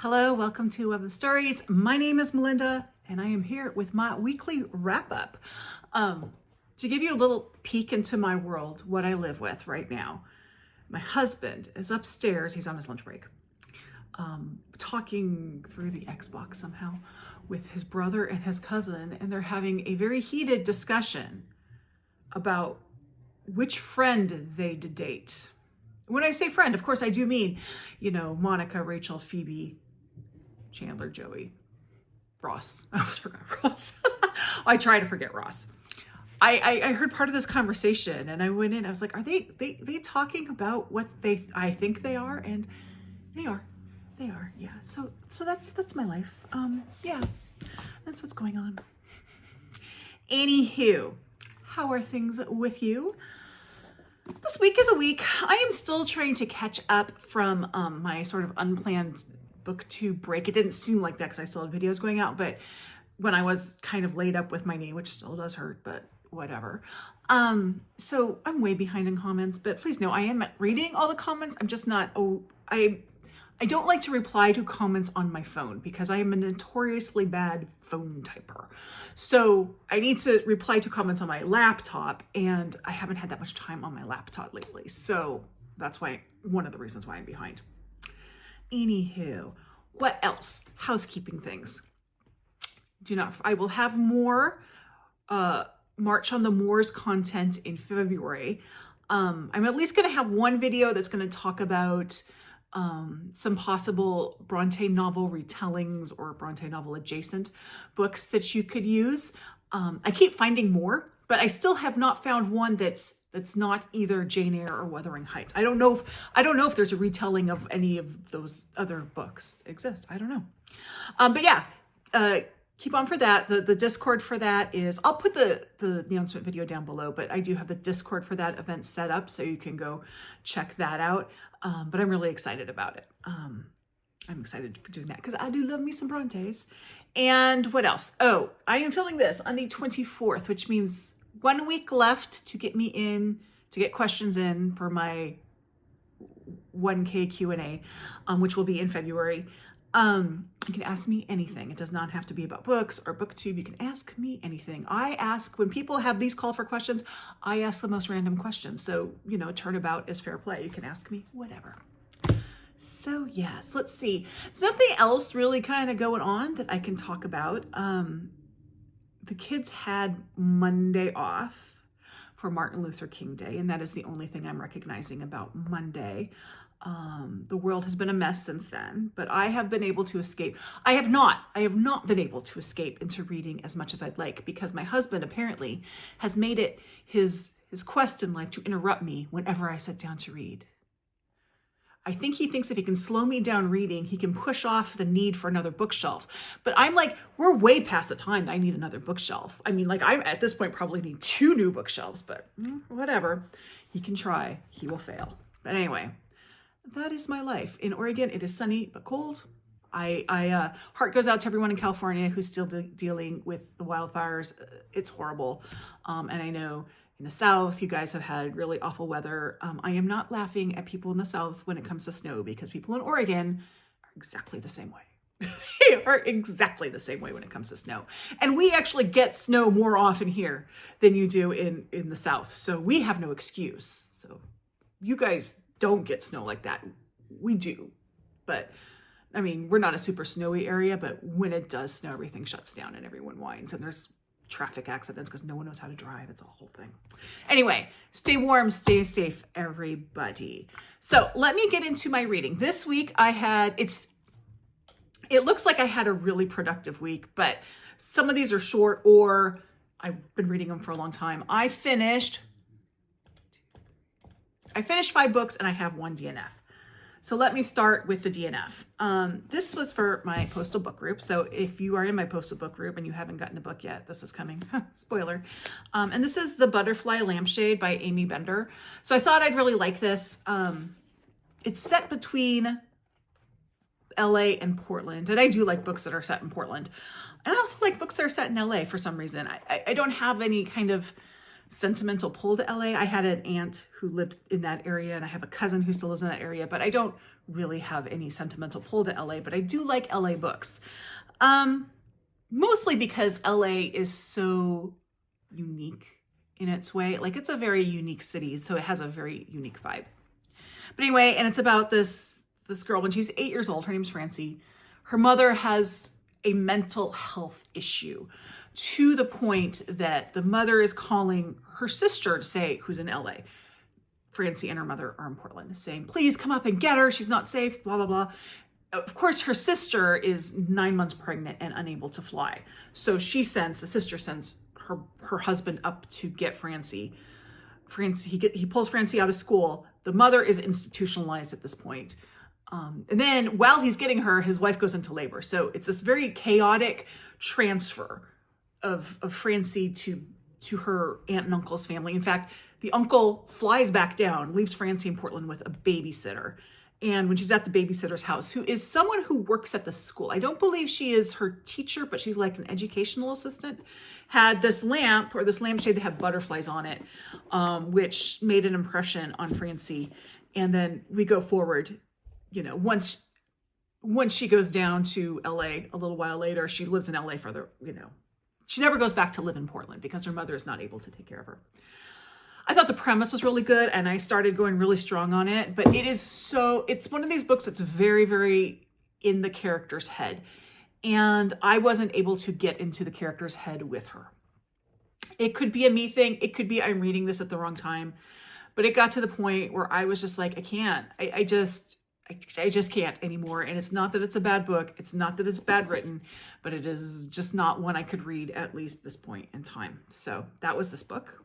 Hello, welcome to Web of Stories. My name is Melinda, and I am here with my weekly wrap-up. To give you a little peek into my world, what I live with right now. My husband is upstairs, he's on his lunch break, talking through the Xbox somehow with his brother and his cousin, and they're having a very heated discussion about which friend they'd date. When I say friend, of course, I do mean, Monica, Rachel, Phoebe, Chandler, Joey, Ross. I almost forgot Ross. I try to forget Ross. I heard part of this conversation and I went in, I was like, are they talking about what I think they are? And they are, yeah. So that's my life. Yeah, that's what's going on. Anywho, how are things with you? This week is a week. I am still trying to catch up from my sort of unplanned booktube break. It didn't seem like that because I still had videos going out, but when I was kind of laid up with my knee, which still does hurt, but whatever. So I'm way behind in comments, but please know I am reading all the comments. I'm just not, I don't like to reply to comments on my phone because I am a notoriously bad phone typer. So I need to reply to comments on my laptop, and I haven't had that much time on my laptop lately. So that's one of the reasons why I'm behind. Anywho, what else? Housekeeping things. I will have more March on the Moors content in February. I'm at least going to have one video that's going to talk about some possible Bronte novel retellings or Bronte novel adjacent books that you could use. I keep finding more, but I still have not found one that's not either Jane Eyre or Wuthering Heights. I don't know if there's a retelling of any of those other books exist. I don't know. But yeah, keep on for that. The Discord for that is, I'll put the announcement video down below, but I do have the Discord for that event set up, so you can go check that out. But I'm really excited about it. I'm excited for doing that because I do love me some Brontes. And what else? Oh, I am filming this on the 24th, which means 1 week left to get questions in for my 1K Q&A, which will be in February. You can ask me anything. It does not have to be about books or booktube. You can ask me anything. When people have these call for questions, I ask the most random questions. So, turnabout is fair play. You can ask me whatever. So yes, let's see. There's nothing else really kind of going on that I can talk about. The kids had Monday off for Martin Luther King Day, and that is the only thing I'm recognizing about Monday. The world has been a mess since then, but I have been able to escape. I have not been able to escape into reading as much as I'd like, because my husband apparently has made it his quest in life to interrupt me whenever I sit down to read. I think he thinks if he can slow me down reading, he can push off the need for another bookshelf. But I'm like, we're way past the time that I need another bookshelf. I mean, I'm at this point probably need 2 new bookshelves, but whatever. He can try, he will fail. But anyway, that is my life. In Oregon, it is sunny but cold. Heart goes out to everyone in California who's still dealing with the wildfires. It's horrible. And I know in the South, you guys have had really awful weather. I am not laughing at people in the South when it comes to snow, because people in Oregon are exactly the same way. They are exactly the same way when it comes to snow. And we actually get snow more often here than you do in the South. So we have no excuse. So you guys don't get snow like that. We do. But I mean, we're not a super snowy area, but when it does snow, everything shuts down and everyone whines, and there's traffic accidents because no one knows how to drive. It's a whole thing. Anyway, stay warm, stay safe, everybody. So let me get into my reading. This week it looks like I had a really productive week, but some of these are short, or I've been reading them for a long time. I finished 5 books and I have 1 DNF. So let me start with the DNF. This was for my postal book group. So if you are in my postal book group and you haven't gotten a book yet, this is coming. Spoiler. And this is The Butterfly Lampshade by Aimee Bender. So I thought I'd really like this. It's set between LA and Portland. And I do like books that are set in Portland. And I also like books that are set in LA for some reason. I don't have any kind of sentimental pull to LA. I had an aunt who lived in that area, and I have a cousin who still lives in that area, but I don't really have any sentimental pull to LA, but I do like LA books. Mostly because LA is so unique in its way. Like, it's a very unique city, so it has a very unique vibe. But anyway, and it's about this girl when she's 8 years old. Her name's Francie. Her mother has a mental health issue to the point that the mother is calling her sister to say, who's in LA. Francie and her mother are in Portland, saying, please come up and get her. She's not safe, blah, blah, blah. Of course, her sister is 9 months pregnant and unable to fly. So the sister sends her husband up to get Francie. He pulls Francie out of school. The mother is institutionalized at this point. And then while he's getting her, his wife goes into labor. So it's this very chaotic transfer of Francie to her aunt and uncle's family. In fact, the uncle flies back down, leaves Francie in Portland with a babysitter. And when she's at the babysitter's house, who is someone who works at the school, I don't believe she is her teacher, but she's like an educational assistant, had this lamp or this lampshade that had butterflies on it, which made an impression on Francie. And then we go forward, once she goes down to LA a little while later, she lives in LA further, she never goes back to live in Portland because her mother is not able to take care of her. I thought the premise was really good, and I started going really strong on it, but it's one of these books that's very, very in the character's head. And I wasn't able to get into the character's head with her. It could be a me thing. It could be I'm reading this at the wrong time, but it got to the point where I was just like, I can't, I just can't anymore. And it's not that it's a bad book. It's not that it's bad written, but it is just not one I could read at least this point in time. So that was this book.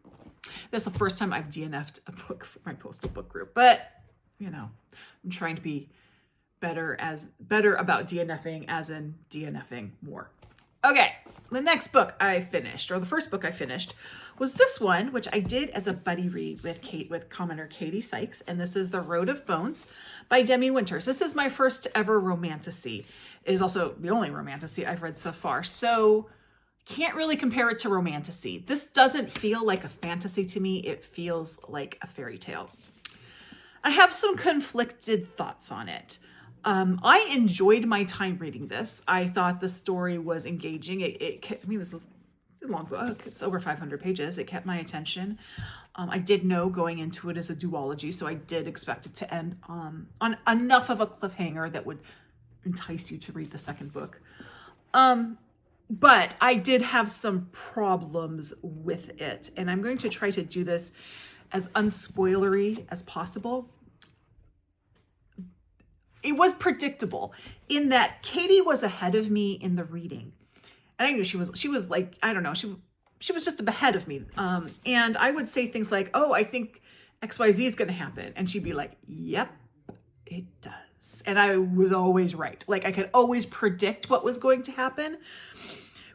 That's the first time I've DNF'd a book for my postal book group, but I'm trying to be better about DNFing, as in DNFing more. Okay, the next book I finished, or the first book I finished, was this one, which I did as a buddy read with commenter Katie Sykes, and this is The Road of Bones by Demi Winters. This is my first ever romantasy. It is also the only romantasy I've read so far, so can't really compare it to romantasy. This doesn't feel like a fantasy to me. It feels like a fairy tale. I have some conflicted thoughts on it. I enjoyed my time reading this. I thought the story was engaging. This is a long book. It's over 500 pages. It kept my attention. I did know going into it as a duology, so I did expect it to end on enough of a cliffhanger that would entice you to read the second book. But I did have some problems with it, and I'm going to try to do this as unspoilery as possible. It was predictable in that Katie was ahead of me in the reading. And I knew she was like, I don't know, she was just ahead of me. And I would say things like, oh, I think XYZ is going to happen. And she'd be like, yep, it does. And I was always right. Like, I could always predict what was going to happen,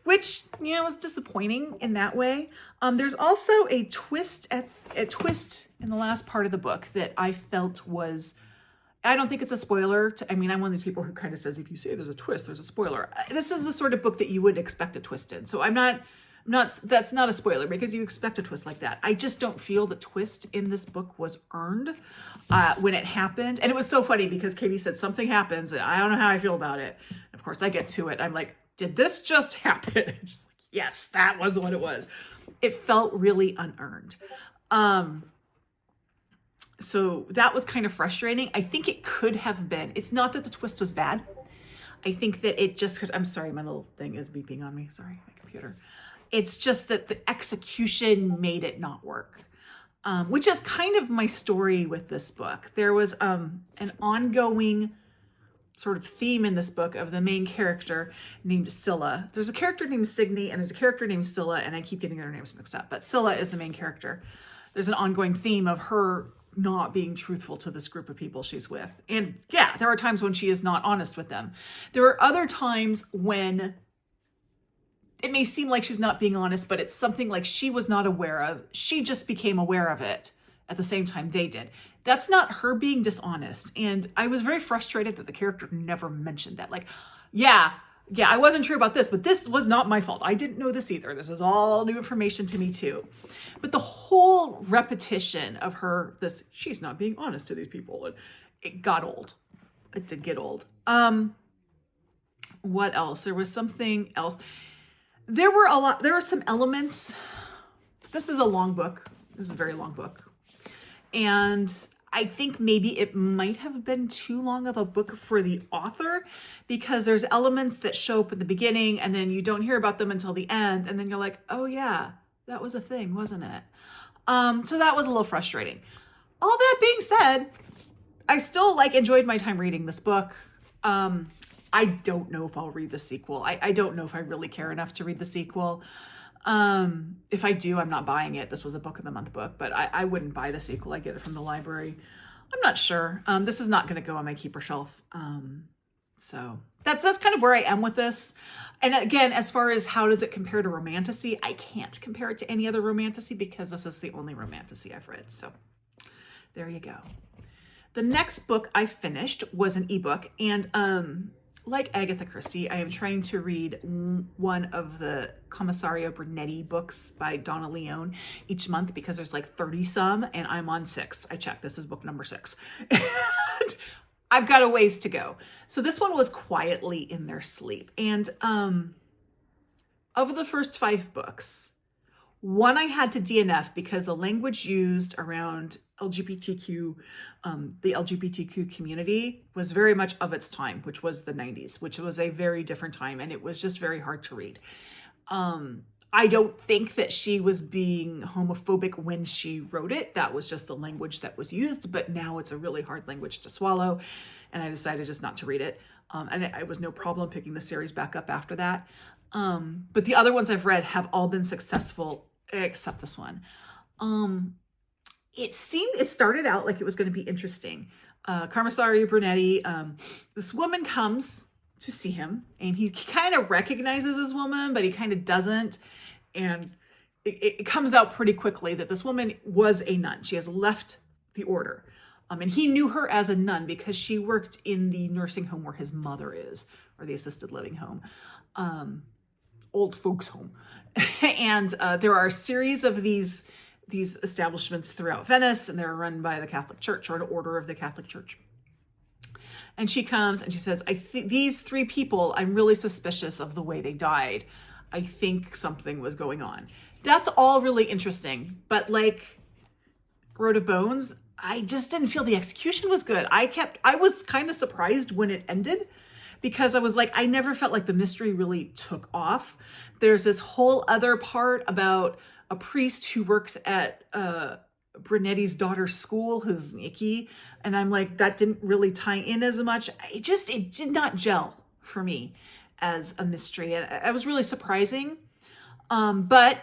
which, was disappointing in that way. There's also a twist in the last part of the book that I felt was, I don't think it's a spoiler. I'm one of these people who kind of says, if you say there's a twist, there's a spoiler. This is the sort of book that you would expect a twist in. So that's not a spoiler because you expect a twist like that. I just don't feel the twist in this book was earned when it happened. And it was so funny because Katie said something happens and I don't know how I feel about it. Of course I get to it. I'm like, did this just happen? Just like, yes, that was what it was. It felt really unearned. So that was kind of frustrating. I think it could have been. It's not that the twist was bad. I think that it just could. I'm sorry, my little thing is beeping on me. Sorry, my computer. It's just that the execution made it not work, which is kind of my story with this book. There was an ongoing sort of theme in this book of the main character named Scylla. There's a character named Signy and there's a character named Scylla, and I keep getting their names mixed up, but Scylla is the main character. There's an ongoing theme of her not being truthful to this group of people she's with. And yeah, there are times when she is not honest with them. There are other times when it may seem like she's not being honest, but it's something like she was not aware of. She just became aware of it at the same time they did. That's not her being dishonest. And I was very frustrated that the character never mentioned that. Like, yeah, yeah, I wasn't sure about this, but this was not my fault. I didn't know this either. This is all new information to me too. But the whole repetition of her, she's not being honest to these people, and it got old. It did get old. What else? There was something else. There were some elements. This is a long book. This is a very long book. And I think maybe it might have been too long of a book for the author, because there's elements that show up at the beginning and then you don't hear about them until the end. And then you're like, oh yeah, that was a thing, wasn't it? So that was a little frustrating. All that being said, I still enjoyed my time reading this book. I don't know if I'll read the sequel. I don't know if I really care enough to read the sequel. If I do, I'm not buying it. This was a book of the month book, but I wouldn't buy the sequel. I get it from the library. I'm not sure. This is not going to go on my keeper shelf. So that's kind of where I am with this. And again, as far as how does it compare to Romantasy, I can't compare it to any other Romantasy because this is the only Romantasy I've read. So there you go. The next book I finished was an ebook, and like Agatha Christie, I am trying to read one of the Commissario Brunetti books by Donna Leone each month because there's 30 some, and I'm on 6. I checked. This is book number 6. And I've got a ways to go. So this one was quietly in their sleep. And of the first 5 books, one I had to DNF because the language used around LGBTQ, the LGBTQ community was very much of its time, which was the 90s, which was a very different time. And it was just very hard to read. I don't think that she was being homophobic when she wrote it. That was just the language that was used. But now it's a really hard language to swallow. And I decided just not to read it. And it was no problem picking the series back up after that. But the other ones I've read have all been successful, except this one. It started out like it was going to be interesting. Commissario Brunetti, this woman comes to see him, and he kind of recognizes his woman, but he kind of doesn't. And it comes out pretty quickly that this woman was a nun. She has left the order. And he knew her as a nun because she worked in the nursing home where his mother is, or the assisted living home, old folks home. And there are a series of these establishments throughout Venice, and they're run by the Catholic Church, or an order of the Catholic Church. And she comes and she says, these 3 people, I'm really suspicious of the way they died. I think something was going on. That's all really interesting. But like Road of Bones, I just didn't feel the execution was good. I was kind of surprised when it ended, because I was like, I never felt like the mystery really took off. There's this whole other part about a priest who works at Brunetti's daughter's school who's icky. And I'm like, that didn't really tie in as much. It did not gel for me as a mystery. And it was really surprising. But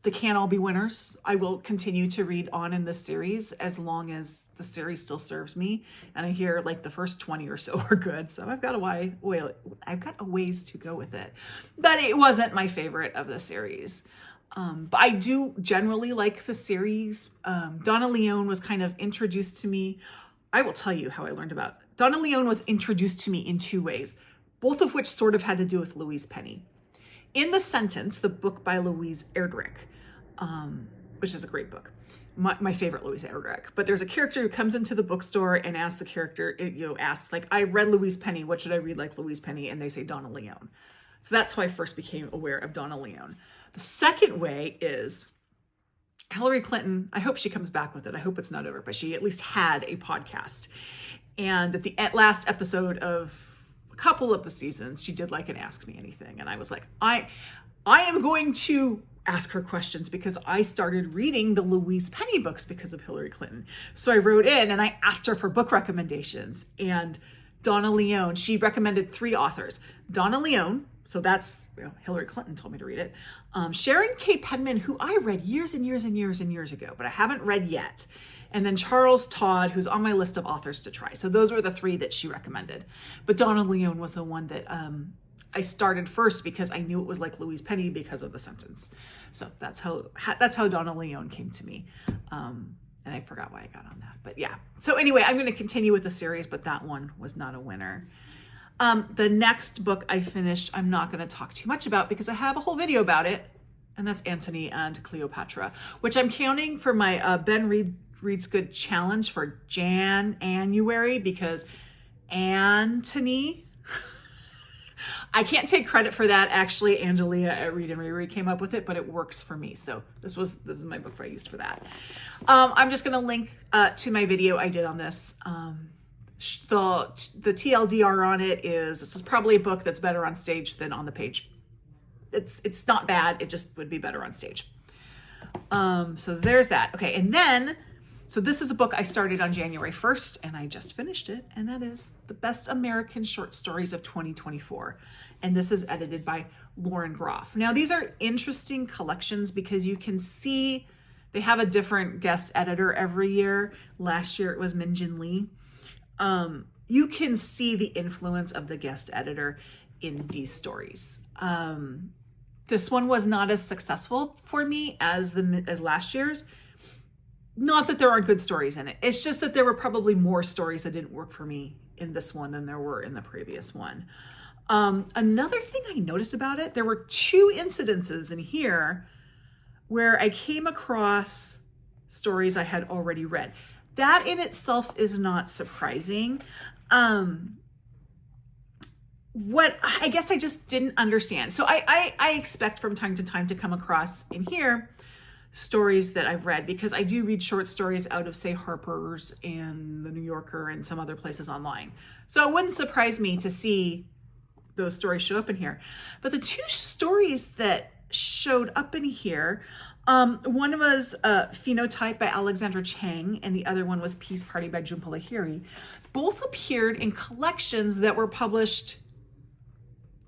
they can't all be winners. I will continue to read on in this series as long as the series still serves me. And I hear the first 20 or so are good. So I've got a ways to go with it. But it wasn't my favorite of the series. But I do generally like the series. Donna Leone was kind of introduced to me. I will tell you how I learned about it. Donna Leone was introduced to me in 2 ways, both of which sort of had to do with Louise Penny. In The Sentence, the book by Louise Erdrich, which is a great book, my favorite Louise Erdrich. But there's a character who comes into the bookstore and asks the character, asks I read Louise Penny. What should I read like Louise Penny? And they say Donna Leone. So that's how I first became aware of Donna Leone. The second way is Hillary Clinton. I hope she comes back with it. I hope it's not over, but she at least had a podcast. And at the last episode of a couple of the seasons, she did an Ask Me Anything. And I was like, I am going to ask her questions because I started reading the Louise Penny books because of Hillary Clinton. So I wrote in and I asked her for book recommendations. And Donna Leone, she recommended 3 authors. Donna Leone, so that's, Hillary Clinton told me to read it. Sharon K. Penman, who I read years and years and years and years ago, but I haven't read yet. And then Charles Todd, who's on my list of authors to try. So those were the 3 that she recommended. But Donna Leone was the one that I started first because I knew it was like Louise Penny because of The Sentence. So that's how Donna Leone came to me. And I forgot why I got on that. But yeah. So anyway, I'm going to continue with the series, but that one was not a winner. The next book I finished, I'm not going to talk too much about because I have a whole video about it, and that's Antony and Cleopatra, which I'm counting for my Ben Reads Good challenge for January, because Antony, I can't take credit for that. Actually, Angelia at Read and Reread came up with it, but it works for me. So this is my book I used for that. I'm just going to link to my video I did on this. The TLDR on it is, this is probably a book that's better on stage than on the page. It's not bad. It just would be better on stage. So there's that. Okay. And then, so this is a book I started on January 1st and I just finished it. And that is The Best American Short Stories of 2024. And this is edited by Lauren Groff. Now, these are interesting collections because you can see they have a different guest editor every year. Last year it was Min Jin Lee. You can see the influence of the guest editor in these stories. This one was not as successful for me as last year's. Not that there aren't good stories in it. It's just that there were probably more stories that didn't work for me in this one than there were in the previous one. Another thing I noticed about it, there were 2 incidences in here where I came across stories I had already read. That in itself is not surprising. What I guess I just didn't understand. So I expect from time to time to come across in here stories that I've read, because I do read short stories out of, say, Harper's and the New Yorker and some other places online. So it wouldn't surprise me to see those stories show up in here. But the 2 stories that showed up in here, one was Phenotype by Alexandra Chang, and the other one was Peace Party by Jhumpa Lahiri. Both appeared in collections that were published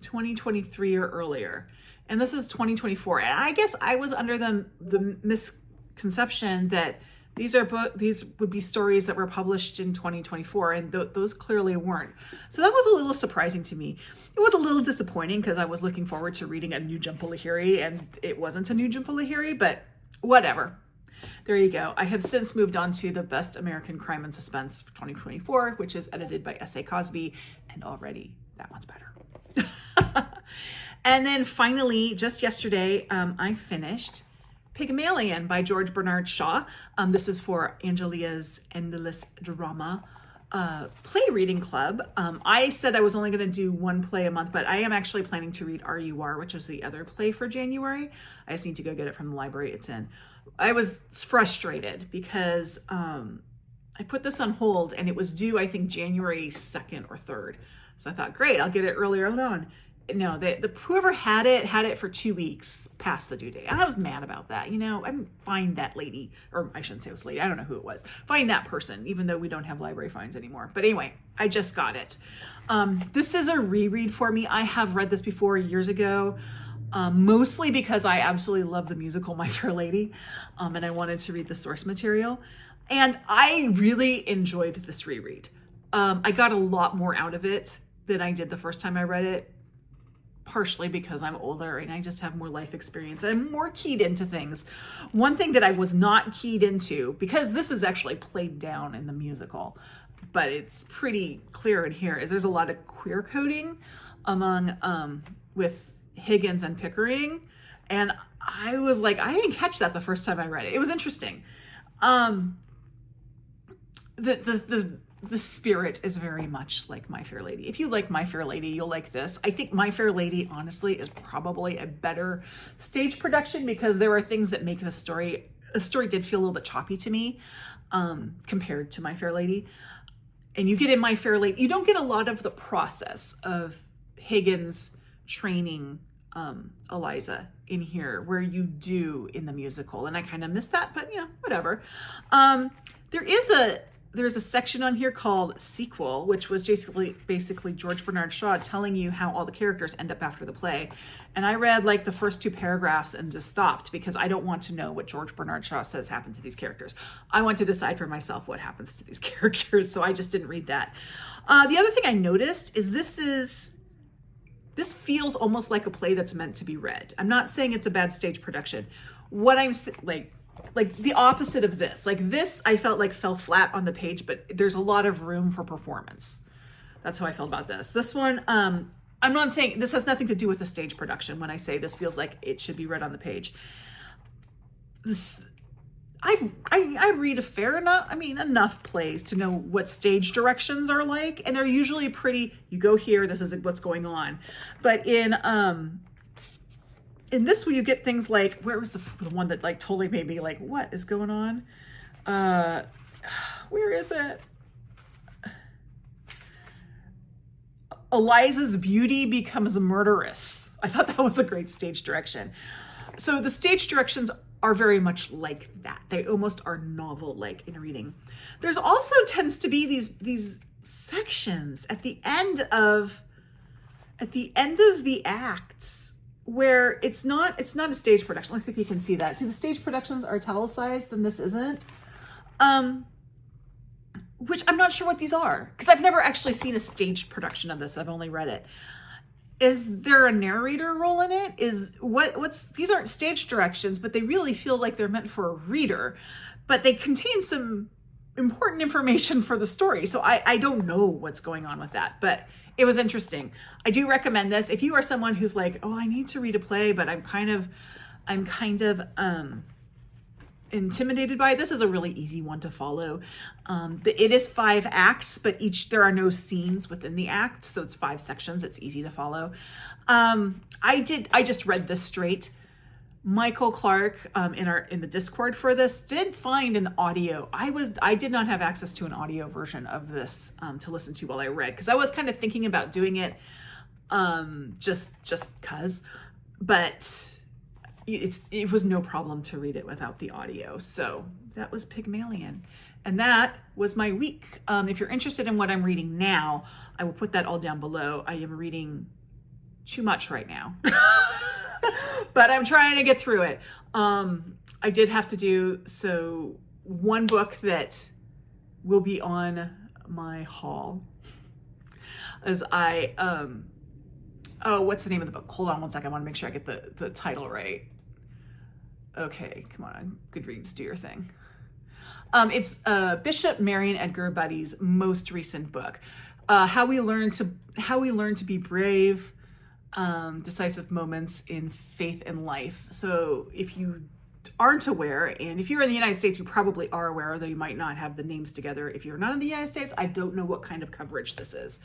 2023 or earlier. And this is 2024. And I guess I was under the misconception that these would be stories that were published in 2024, and those clearly weren't. So that was a little surprising to me. It was a little disappointing because I was looking forward to reading a new Jhumpa Lahiri, and it wasn't a new Jhumpa Lahiri, but whatever. There you go. I have since moved on to The Best American Crime and Suspense for 2024, which is edited by S.A. Cosby, and already that one's better. And then finally, just yesterday, I finished Pygmalion by George Bernard Shaw. This is for Angelia's Endless Drama play reading club. I said I was only going to do 1 play a month, but I am actually planning to read R.U.R., which was the other play for January. I just need to go get it from the library it's in. I was frustrated because I put this on hold and it was due, I think, January 2nd or 3rd. So I thought, great, I'll get it earlier on. No, whoever had it for 2 weeks past the due date. I was mad about that. I find that lady, or I shouldn't say it was lady, I don't know who it was. Find that person, even though we don't have library fines anymore. But anyway, I just got it. This is a reread for me. I have read this before years ago, mostly because I absolutely love the musical My Fair Lady, and I wanted to read the source material. And I really enjoyed this reread. I got a lot more out of it than I did the first time I read it. Partially because I'm older and I just have more life experience and I'm more keyed into things. One thing that I was not keyed into, because this is actually played down in the musical, but it's pretty clear in here, is there's a lot of queer coding among with Higgins and Pickering. And I was like, I didn't catch that the first time I read it. It was interesting. The spirit is very much like My Fair Lady. If you like My Fair Lady, you'll like this. I think My Fair Lady, honestly, is probably a better stage production because there are things that make the story did feel a little bit choppy to me compared to My Fair Lady. And you get in My Fair Lady, you don't get a lot of the process of Higgins training Eliza in here where you do in the musical. And I kind of missed that, but whatever. There's a section on here called Sequel, which was basically George Bernard Shaw telling you how all the characters end up after the play. And I read like the first 2 paragraphs and just stopped because I don't want to know what George Bernard Shaw says happened to these characters. I want to decide for myself what happens to these characters, so I just didn't read that. The other thing I noticed is this feels almost like a play that's meant to be read. I'm not saying it's a bad stage production. What I'm like the opposite of this. Like this, I felt like fell flat on the page, but there's a lot of room for performance. That's how I felt about this. This one, I'm not saying, this has nothing to do with the stage production when I say this feels like it should be read on the page. I read a fair enough, enough plays to know what stage directions are like, and they're usually pretty, you go here, this is what's going on. But in this one, you get things like, where was the one that like totally made me like, what is going on? Where is it? Eliza's beauty becomes murderous. I thought that was a great stage direction. So the stage directions are very much like that. They almost are novel-like in reading. There's also tends to be these sections at the end of the acts where it's not a stage production. Let's see if you can see that. See, the stage productions are italicized, then this isn't. Which I'm not sure what these are, because I've never actually seen a staged production of this. I've only read it. Is there a narrator role in it? These aren't stage directions, but they really feel like they're meant for a reader, but they contain some important information for the story. So I don't know what's going on with that, but it was interesting. I do recommend this. If you are someone who's like, oh, I need to read a play, but I'm kind of intimidated by it. This is a really easy one to follow. It is 5 acts, but there are no scenes within the acts, so it's 5 sections. It's easy to follow. I just read this straight. Michael Clark in the Discord for this did find an audio. I did not have access to an audio version of this to listen to while I read, because I was kind of thinking about doing it just cause, but it was no problem to read it without the audio. So that was Pygmalion. And that was my week. If you're interested in what I'm reading now, I will put that all down below. I am reading too much right now, but I'm trying to get through it. I did have to do, one book that will be on my haul is what's the name of the book? Hold on one second. I want to make sure I get the title right. Okay, come on, Goodreads, do your thing. It's Bishop Mariann Edgar Budde's most recent book, how we learn to be brave, decisive moments in faith and life. So if you aren't aware, and if you're in the United States, you probably are aware, although you might not have the names together. If you're not in the United States, I don't know what kind of coverage this is.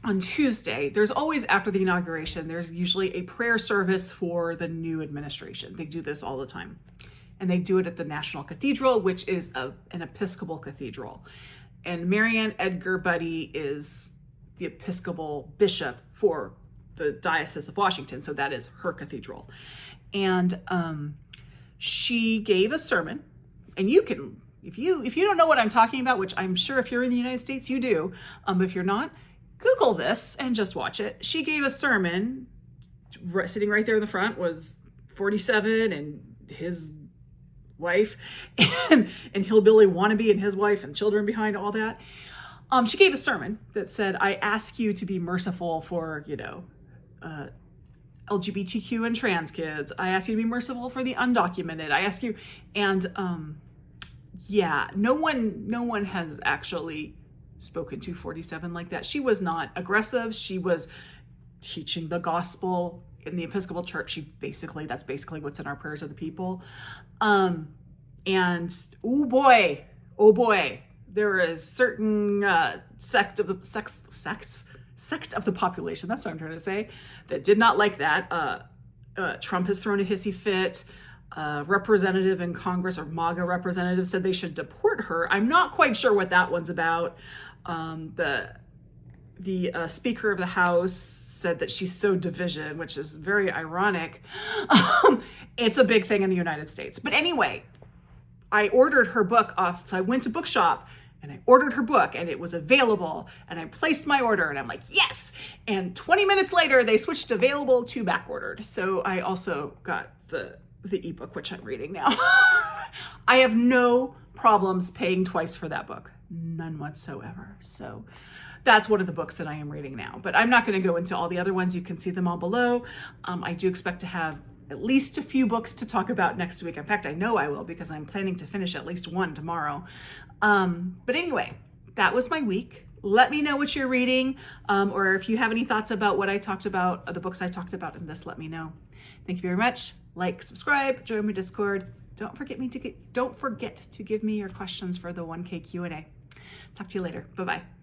On Tuesday, there's always, after the inauguration, there's usually a prayer service for the new administration. They do this all the time. And they do it at the National Cathedral, which is an Episcopal cathedral. And Mariann Edgar Budde is the Episcopal bishop for the Diocese of Washington. So that is her cathedral. And she gave a sermon. And you can, if you don't know what I'm talking about, which I'm sure if you're in the United States, you do. But if you're not, Google this and just watch it. She gave a sermon. Sitting right there in the front was 47 and his wife and hillbilly wannabe and his wife and children behind all that. She gave a sermon that said, I ask you to be merciful for, LGBTQ and trans kids. I ask you to be merciful for the undocumented. I ask you, and no one has actually spoken to 47 like that. She was not aggressive. She was teaching the gospel in the Episcopal Church. That's basically what's in our prayers of the people. And oh boy, there is certain sect of the population, that's what I'm trying to say, that did not like that. Trump has thrown a hissy fit. Representative in Congress, or MAGA representative, said they should deport her. I'm not quite sure what that one's about. The Speaker of the House said that she's so division, which is very ironic. It's a big thing in the United States. But anyway, I ordered her book off. So I went to Bookshop and I ordered her book and it was available and I placed my order and I'm like, yes. And 20 minutes later, they switched available to back ordered. So I also got the ebook, which I'm reading now. I have no problems paying twice for that book. None whatsoever. So that's one of the books that I am reading now, but I'm not going to go into all the other ones. You can see them all below. I do expect to have at least a few books to talk about next week. In fact, I know I will, because I'm planning to finish at least one tomorrow. But anyway, that was my week. Let me know what you're reading, or if you have any thoughts about what I talked about, the books I talked about in this, let me know. Thank you very much. Like, subscribe, join my Discord. Don't forget to give me your questions for the 1K Q&A. Talk to you later. Bye-bye.